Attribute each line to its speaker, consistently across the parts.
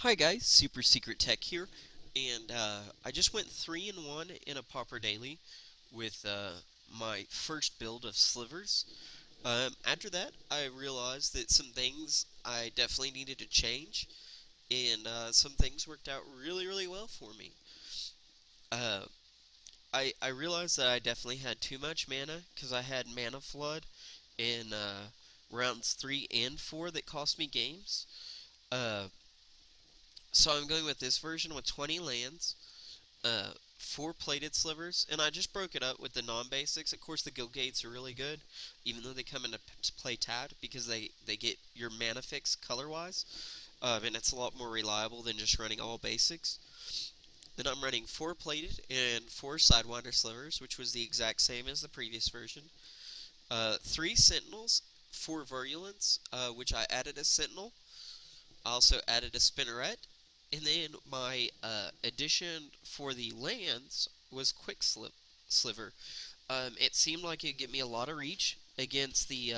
Speaker 1: Hi guys, Super Secret Tech here, and I just went 3-1 in a Pauper Daily with my first build of slivers. After that, I realized that some things I definitely needed to change, and some things worked out really well for me. Uh, I realized that I definitely had too much mana because I had mana flood in rounds 3 and 4 that cost me games. Uh, so I'm going with this version with 20 lands, 4 plated slivers, and I just broke it up with the non-basics. Of course, the guild gates are really good, even though they come into play tapped because they get your mana fix color-wise, and it's a lot more reliable than just running all basics. Then I'm running 4 plated and 4 sidewinder slivers, which was the exact same as the previous version. 3 sentinels, 4 virulence, which I added a sentinel. I also added a spinneret, and then my addition for the lands was Sliver. It seemed like it'd get me a lot of reach against the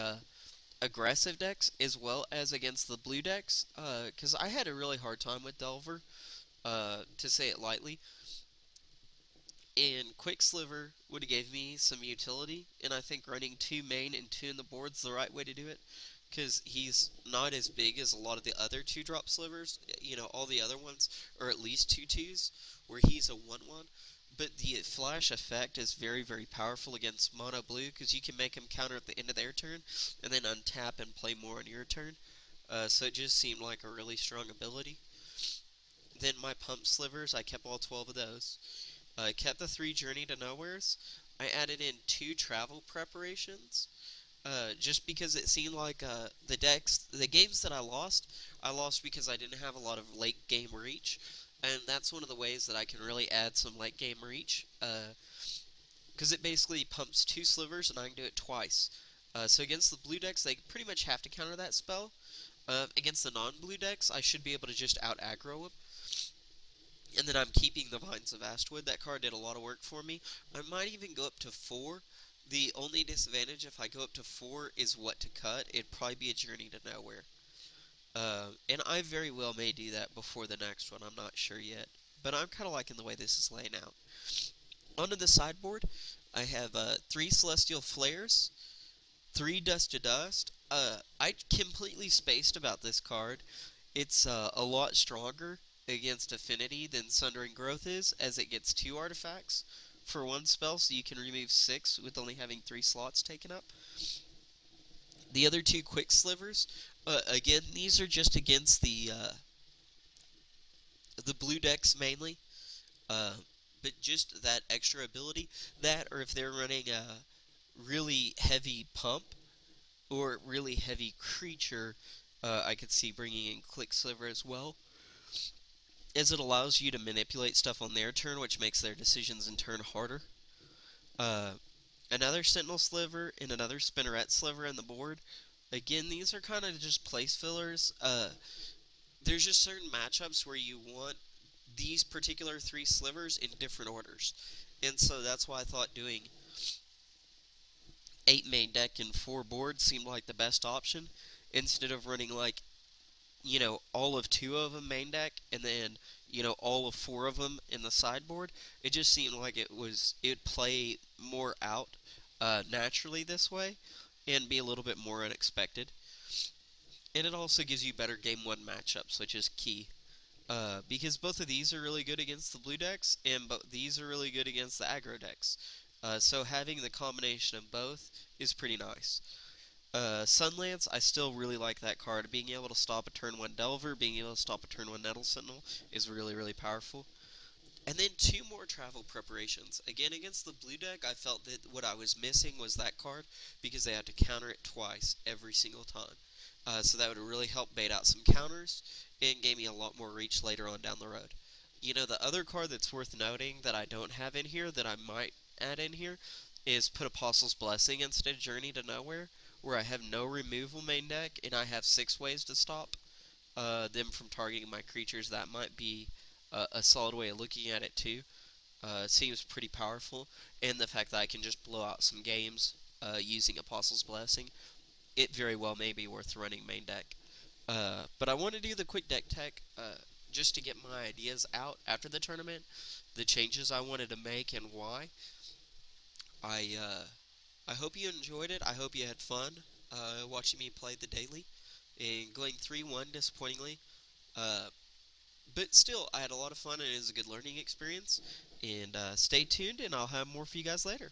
Speaker 1: aggressive decks as well as against the blue decks, because I had a really hard time with Delver, to say it lightly. And Quicksliver would have gave me some utility, and I think running 2 main and 2 in the board's the right way to do it, because he's not as big as a lot of the other 2-drop slivers. All the other ones are at least 2/2s, where he's a 1/1. But the flash effect is very powerful against mono blue, because you can make him counter at the end of their turn, and then untap and play more on your turn. So it just seemed like a really strong ability. Then my pump slivers, I kept all 12 of those. I kept the 3 Journey to Nowheres. I added in 2 travel preparations, just because it seemed like the games that I lost because I didn't have a lot of late game reach, and that's one of the ways that I can really add some late game reach, because it basically pumps 2 slivers and I can do it twice. So against the blue decks, they pretty much have to counter that spell. Against the non-blue decks, I should be able to just out aggro them. And then I'm keeping the Vines of Astwood. That card did a lot of work for me. I might even go up to 4. The only disadvantage if I go up to 4 is what to cut. It'd probably be a Journey to Nowhere. And I very well may do that before the next one. I'm not sure yet. But I'm kind of liking the way this is laying out. Onto the sideboard, I have 3 Celestial Flares, 3 Dust to Dust. I completely spaced about this card. It's a lot stronger against Affinity than Sundering Growth is, as it gets 2 artifacts for 1 spell, so you can remove 6 with only having 3 slots taken up. The other 2 Quick Slivers, again, these are just against the blue decks mainly, uh, but just that extra ability. That, or if they're running a really heavy pump or really heavy creature, I could see bringing in Quicksliver as well, as it allows you to manipulate stuff on their turn, which makes their decisions in turn harder. Uh, Another Sentinel Sliver and another Spinneret Sliver on the board. Again, these are kind of just place fillers. There's just certain matchups where you want these particular 3 slivers in different orders. And so that's why I thought doing 8 main deck and 4 boards seemed like the best option, instead of running like, all of 2 of them main deck, and then, all of 4 of them in the sideboard. It just seemed like it'd play more out naturally this way, and be a little bit more unexpected. And it also gives you better game 1 matchups, which is key. Because both of these are really good against the blue decks, and these are really good against the aggro decks. So having the combination of both is pretty nice. Sunlance, I still really like that card. Being able to stop a turn 1 Delver, being able to stop a turn 1 Nettle Sentinel is really powerful. And then 2 more travel preparations. Again, against the blue deck, I felt that what I was missing was that card, because they had to counter it twice every single time. So that would really help bait out some counters, and gave me a lot more reach later on down the road. The other card that's worth noting that I don't have in here, that I might add in here, is put Apostle's Blessing instead of Journey to Nowhere, where I have no removal main deck, and I have 6 ways to stop them from targeting my creatures. That might be a solid way of looking at it too. Seems pretty powerful, and the fact that I can just blow out some games using Apostle's Blessing, it very well may be worth running main deck. But I want to do the quick deck tech just to get my ideas out after the tournament, the changes I wanted to make and why. I I hope you enjoyed it. I hope you had fun watching me play the daily and going 3-1 disappointingly. Uh, but still, I had a lot of fun and it was a good learning experience. And stay tuned, and I'll have more for you guys later.